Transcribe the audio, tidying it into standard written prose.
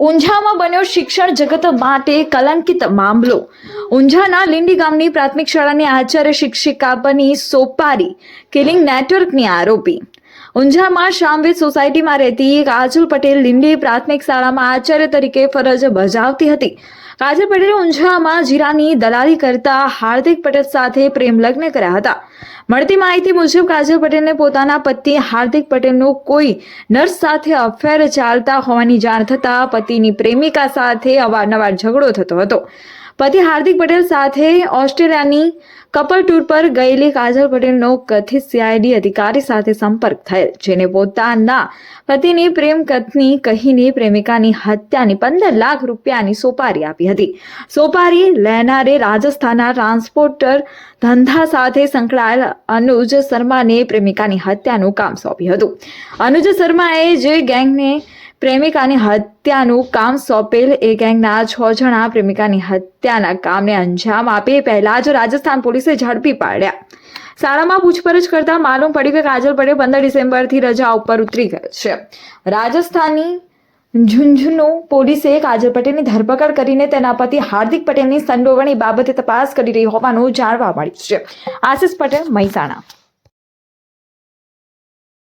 ઊંઝામાં બન્યો શિક્ષણ જગત માટે કલંકિત મામલો। ઊંઝાના લીંડી ગામની પ્રાથમિક શાળાની આચાર્ય શિક્ષિકા બની સોપારી કિલિંગ નેટવર્કની આરોપી। ઊંઝામાં શામવેદ સોસાયટીમાં રહેતી કાજલ પટેલ લીંડી પ્રાથમિક શાળામાં આચાર્ય તરીકે ફરજ બજાવતી હતી। કાજલ પટેલે ઊંઝામાં જીરાની દલાલી કરતા હાર્દિક પટેલ સાથે પ્રેમ લગ્ન કર્યા હતા। મળતી માહિતી મુજબ કાજલ પટેલને પોતાના પતિ હાર્દિક પટેલનું કોઈ નર્સ સાથે અફેર ચાલતા હોવાની જાણ થતાં પતિની પ્રેમિકા સાથે અવારનવાર ઝઘડો થતો હતો। પતિ હાર્દિક પટેલ સાથે ઓસ્ટ્રેલિયાની કપલ ટૂર પર ગયેલી કાજલ પટેલનો કથિત CID અધિકારી સાથે સંપર્ક થયેલ, જેને પોતાના પતિની પ્રેમ કથની કહીને પ્રેમિકાની હત્યાની 15 લાખ રૂપિયાની સોપારી આપી હતી। સોપારી લેનારે રાજસ્થાનના ટ્રાન્સપોર્ટર ધંધા સાથે સંકળાયેલ અનુજ શર્માને પ્રેમિકાની હત્યાનું કામ સોંપ્યું હતું। અનુજ શર્માએ જે ગેંગને પ્રેમિકાની હત્યાનું કામ સોંપેલ એ ગેંગના 6 જણા પ્રેમિકાની હત્યાના કામને અંજામ આપે પહેલા જ રાજસ્થાન પોલીસે ઝડપી પાડ્યા। શાળામાં પૂછપરછ કરતા માલુમ પડ્યું કે કાજલ પટેલ 15 ડિસેમ્બરથી રજા ઉપર ઉતરી ગયેલ છે। રાજસ્થાનની ઝુંઝુનુ પોલીસે કાજલ પટેલની ધરપકડ કરીને તેના પતિ હાર્દિક પટેલની સંડોવણી બાબતે તપાસ કરી રહી હોવાનું જાણવા મળ્યું છે। આશિષ પટેલ, મહેસાણા।